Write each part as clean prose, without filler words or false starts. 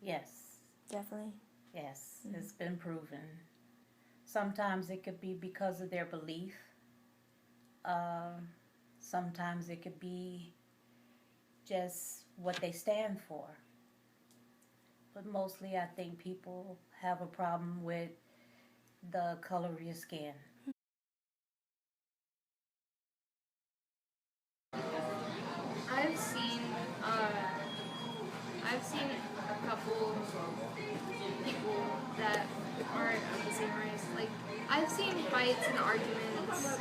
Yes. Definitely. Yes, it's been proven. Sometimes it could be because of their belief. Um, Sometimes it could be just what they stand for. But mostly, I think people have a problem with the color of your skin. I've seen uh, I've seen a couple people that aren't of the same race. Like I've seen fights and arguments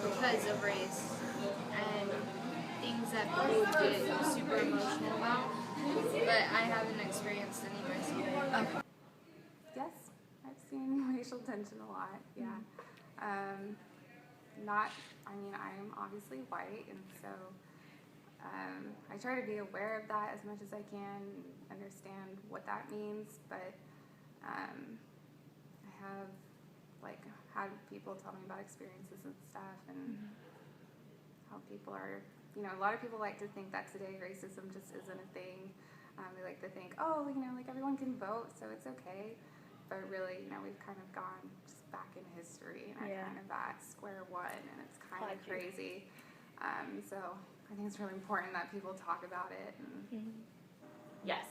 because of race and things that people get super emotional about. But I haven't experienced any myself. Yes, I've seen racial tension a lot, yeah. Not, I mean, I'm obviously white, and so I try to be aware of that as much as I can, understand what that means, but I have, like, had people tell me about experiences and stuff, and how people are, a lot of people like to think that today racism just isn't a thing. They like to think, oh, like everyone can vote, so it's okay. But really, we've kind of gone just back in history and are kind of at square one, and it's kind of crazy. So I think it's really important that people talk about it. And Yes.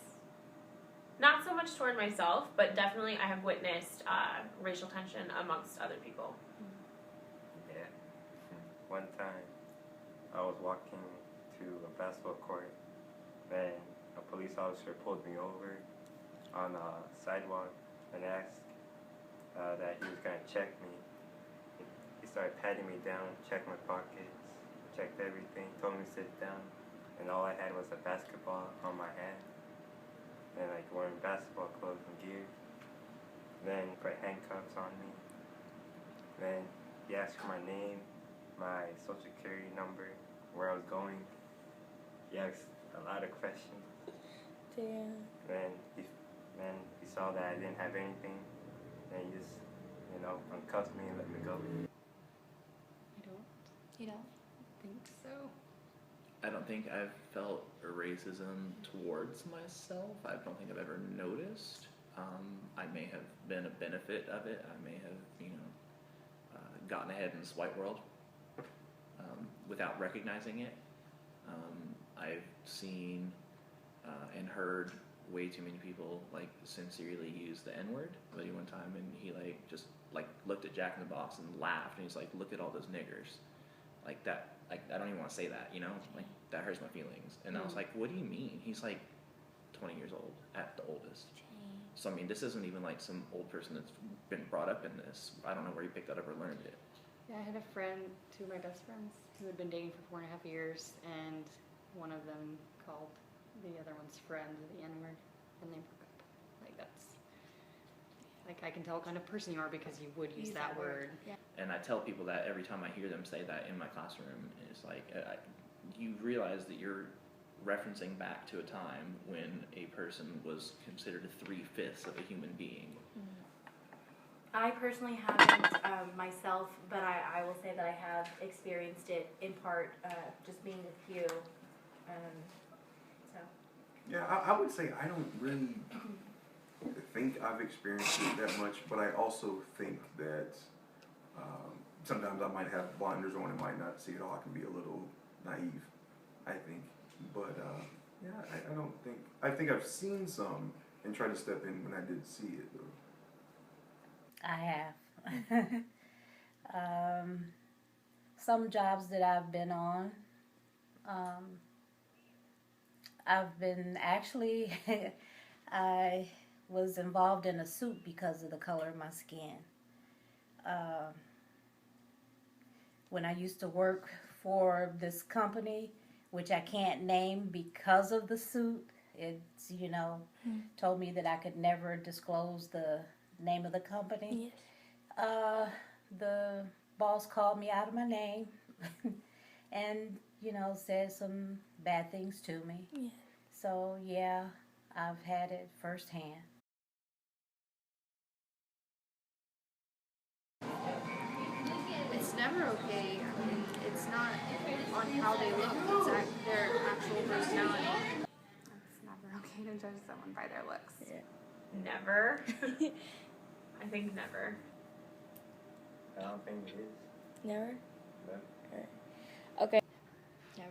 Not so much toward myself, but definitely I have witnessed racial tension amongst other people. Yeah. One time, I was walking to a basketball court, then a police officer pulled me over on a sidewalk and asked that he was going to check me. He started patting me down, checked my pockets, checked everything, told me to sit down, and all I had was a basketball on my hand, and like wearing basketball clothes and gear. Then he put handcuffs on me. Then he asked for my name, my social security number, where I was going. He asked a lot of questions. Damn. Then he saw that I didn't have anything, and he just, uncuffed me and let me go. You don't? think so. I don't think I've felt racism towards myself. I don't think I've ever noticed. I may have been a benefit of it. I may have, gotten ahead in this white world without recognizing it. I've seen and heard way too many people sincerely use the N-word. One time, and he just looked at Jack in the Box and laughed, and he's like, "Look at all those niggers." Like that. I don't even want to say that. That hurts my feelings. And I was like, "What do you mean?" He's 20 years old at the oldest. So I mean, this isn't even some old person that's been brought up in this. I don't know where he picked that up or learned it. Yeah, I had a friend, two of my best friends, who had been dating for 4.5 years, and one of them called the other one's friend the N-word, and they broke up. That's, I can tell what kind of person you are because you would use that word. Yeah. And I tell people that every time I hear them say that in my classroom. It's you realize that you're referencing back to a time when a person was considered 3/5 of a human being. I personally haven't myself, but I will say that I have experienced it in part just being with you. Yeah, I would say I don't really think I've experienced it that much, but I also think that sometimes I might have blinders on and might not see it all. I can be a little naive, I think. But yeah, I don't think, I think I've seen some and tried to step in when I did see it, though. I have. Some jobs that I've been on, I've been actually, I was involved in a suit because of the color of my skin. When I used to work for this company, which I can't name because of the suit, it's, told me that I could never disclose the name of the company. Yes. The boss called me out of my name and, said some bad things to me. Yeah. So, yeah, I've had it firsthand. It's never okay. I mean, it's not on how they look, it's their actual personality. it's never okay to shouldn't judge someone by their looks. Yeah. Never. I think never. I don't think it is. Never? No. Okay. Never.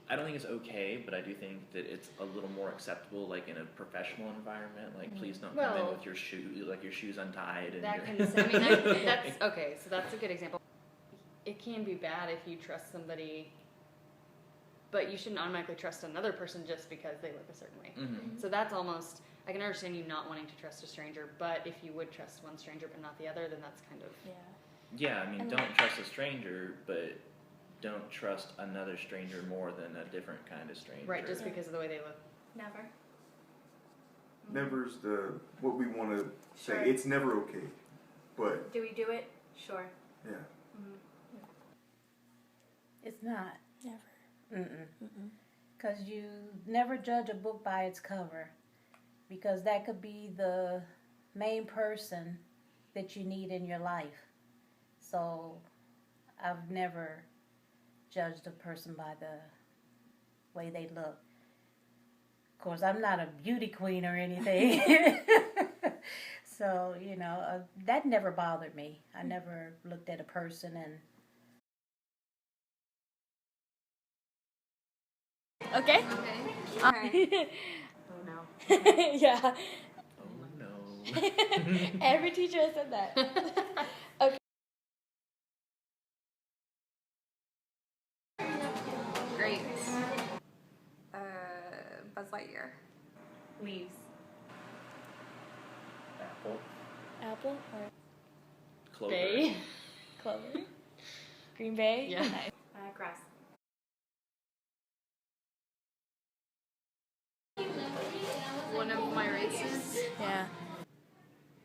I don't think it's okay, but I do think that it's a little more acceptable, like in a professional environment. Like, please don't come in Well, with your shoes untied. And That your can, I mean, that's, okay, so that's a good example. It can be bad if you trust somebody, but you shouldn't automatically trust another person just because they look a certain way. Mhm. So that's almost, I can understand you not wanting to trust a stranger, but if you would trust one stranger but not the other, then that's kind of... Yeah. Yeah, I mean, And don't trust a stranger, but don't trust another stranger more than a different kind of stranger. Right, just because of the way they look. Never. Never's what we want to say. Sure. It's never okay, but Do we do it? Sure. yeah. It's not. Never. Because you never judge a book by its cover. Because that could be the main person that you need in your life. So I've never judged a person by the way they look. Of course, I'm not a beauty queen or anything. So, that never bothered me. I never looked at a person and... Okay. Okay. Oh no. Yeah. Oh no. Every teacher has said that. Great. Buzz Lightyear. Leaves. Apple. Apple or Clover. Bay. Clover? Green Bay? Yeah. Nice. Grass. One of my races. Yeah.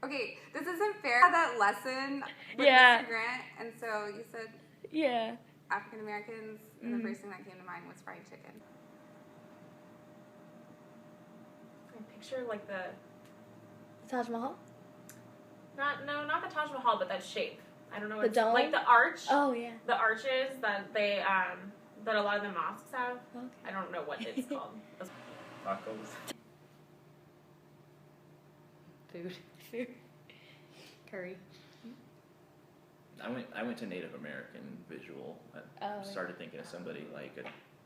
Okay, this isn't fair. I had that lesson with Yeah. Mr. Grant, and so you said Yeah. African Americans, and the first thing that came to mind was fried chicken. I picture like the Taj Mahal? not the Taj Mahal, but that shape. I don't know what The it's dome? like the arch. Oh, yeah. The arches that they that a lot of the mosques have. Okay. I don't know what it's called. Tacos. Food. Food. Curry. I went to Native American visual. I Oh, started thinking of somebody like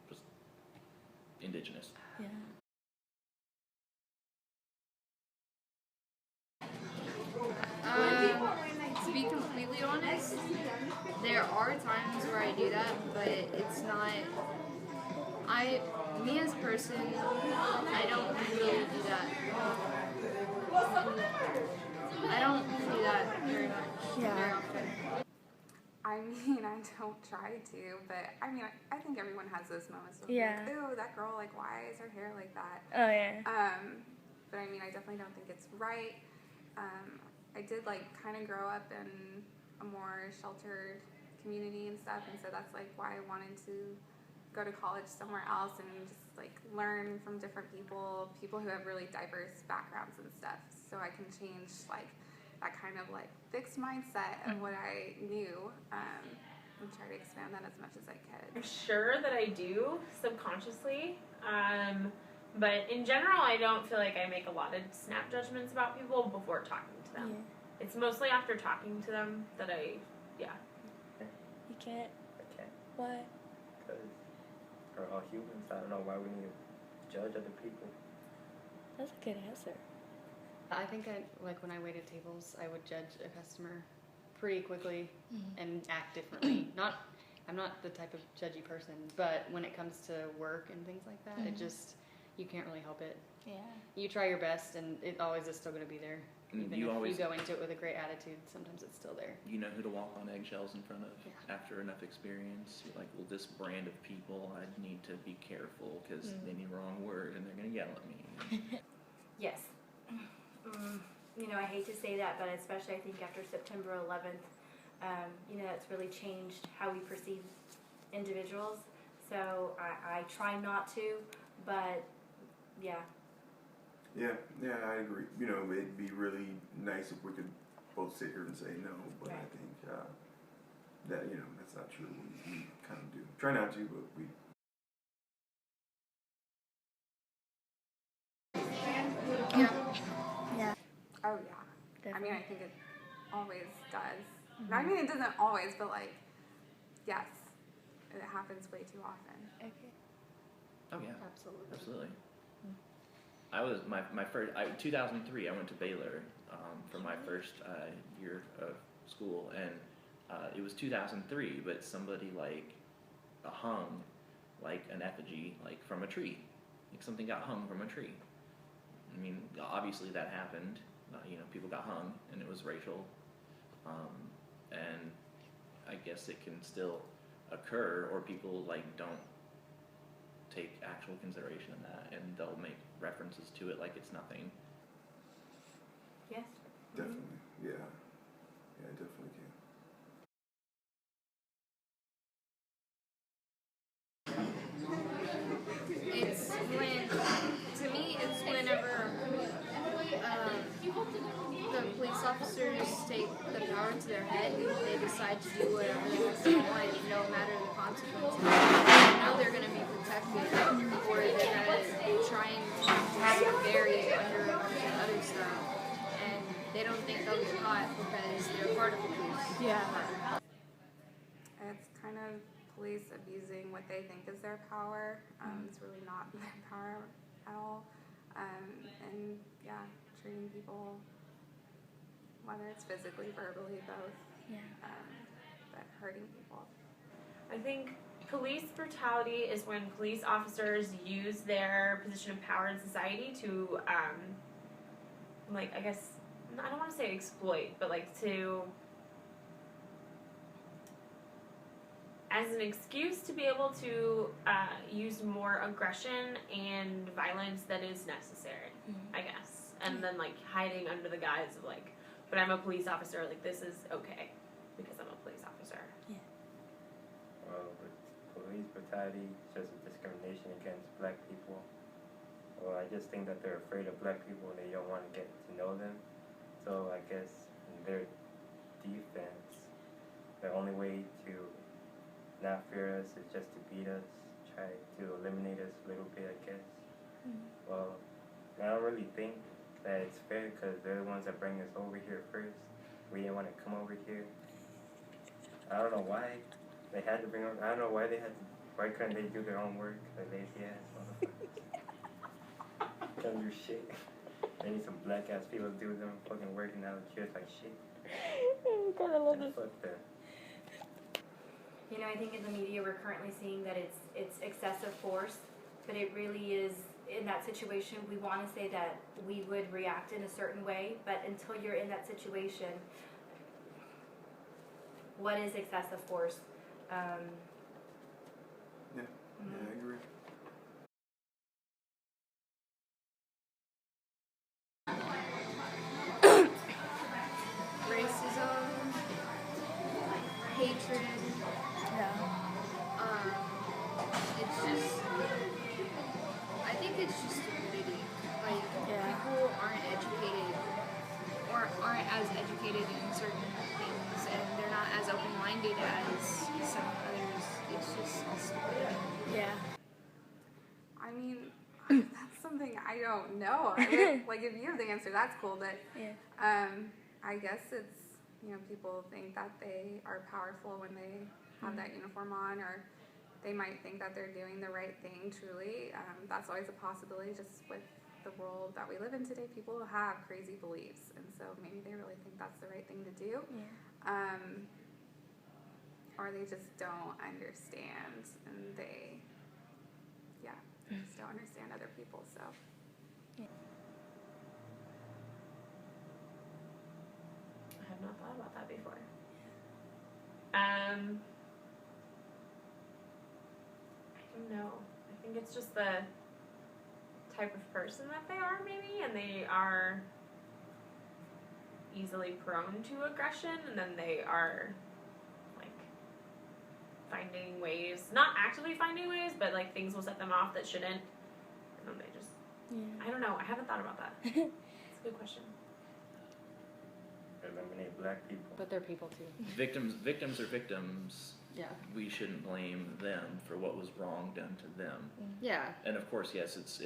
just indigenous. Yeah. To be completely honest, there are times where I do that, but it's not. Me as a person, I don't really do that. I don't do that very much. Yeah. Very often. I mean, I don't try to, but I mean, I think everyone has those moments of Yeah. like, ooh, that girl, like, why is her hair like that? Oh, yeah. But I mean, I definitely don't think it's right. I did like kind of grow up in a more sheltered community and stuff, and so that's like why I wanted to go to college somewhere else and just like learn from different people who have really diverse backgrounds and stuff, so I can change like that kind of like fixed mindset of what I knew, and try to expand that as much as I could. I'm sure that I do subconsciously, but in general, I don't feel like I make a lot of snap judgments about people before talking to them. Yeah. It's mostly after talking to them that You can't. Okay. Why? Because we're all humans. I don't know why we need to judge other people. That's a good answer. I think like when I waited tables, I would judge a customer pretty quickly and act differently. I'm not the type of judgy person, but when it comes to work and things like that, it just, you can't really help it. Yeah. You try your best, and it always is still going to be there. And Even you if always- you go into it with a great attitude, sometimes it's still there. You know who to walk on eggshells in front of Yeah. after enough experience. You're like, well, this brand of people, I need to be careful because they need the wrong word and they're going to yell at me. Yes. I hate to say that, but especially I think after September 11th, it's really changed how we perceive individuals. So I try not to, but yeah. Yeah, I agree. It'd be really nice if we could both sit here and say no, but I Right. think that, that's not true. We kind of do. Try not to, but we I mean, I think it always does. I mean, it doesn't always, but like, yes, it happens way too often. Okay. Oh yeah, Absolutely. absolutely. I was my first 2003. I went to Baylor for my first year of school, and it was 2003. But somebody like hung like an effigy like from a tree, like something got hung from a tree. I mean, obviously that happened. People got hung, and it was racial. And I guess it can still occur, or people like don't take actual consideration in that, and they'll make references to it like it's nothing. Yes. Definitely, yeah. Yeah, definitely can. It's when, to me, it's whenever the police officers take the power into their head and they decide to do whatever they want, no matter the consequences. They know they're going to be protected, or they're going to try and just bury it under a bunch of other stuff, and they don't think they'll get caught because they're part of the police. Yeah. It's kind of police abusing what they think is their power. It's really not their power at all. And yeah, treating people, whether it's physically, verbally, both, Yeah. but hurting people. I think police brutality is when police officers use their position of power in society to, I guess, I don't want to say exploit, but like to, as an excuse to be able to use more aggression and violence than is necessary, I guess. And then like hiding under the guise of like, but I'm a police officer, like this is okay because I'm a police officer. Well, with police brutality is just a discrimination against black people. Well, I just think that they're afraid of black people and they don't want to get to know them. So I guess in their defense, the only way to not fear us is just to beat us, try to eliminate us a little bit, I guess. Well, I don't really think that it's fair because they're the ones that bring us over here first. We didn't want to come over here. I don't know why they had to bring over. I don't know why they had to. Why couldn't they do their own work? The lazy ass motherfuckers. Can't do shit. They need some black ass people to do them fucking working out here like shit. God, I love this. Fuck that. You know, I think in the media we're currently seeing that it's excessive force, but it really is, in that situation, we want to say that we would react in a certain way, but until you're in that situation, what is excessive force? Yeah, I agree. Racism, hatred, it's just, I think it's just stupidity. Like, people aren't educated, or aren't as educated in certain things, and they're not as open-minded as some others. It's just stupidity. Yeah. I mean, that's something I don't know. I mean, like, if you have the answer, that's cool, but I guess it's, people think that they are powerful when they have that uniform on, or they might think that they're doing the right thing, truly. That's always a possibility just with the world that we live in today. People have crazy beliefs, and so maybe they really think that's the right thing to do. Or they just don't understand, and they just don't understand other people, so. I have not thought about that before. I don't know. I think it's just the type of person that they are, maybe, and they are easily prone to aggression, and then they are like finding ways, not actively finding ways, but like things will set them off that shouldn't, and then they just, I don't know. I haven't thought about that. It's a good question. Eliminate black people. But they're people too. Victims are victims. Yeah. We shouldn't blame them for what was wrong done to them. Yeah. And of course, yes, it's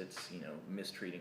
mistreating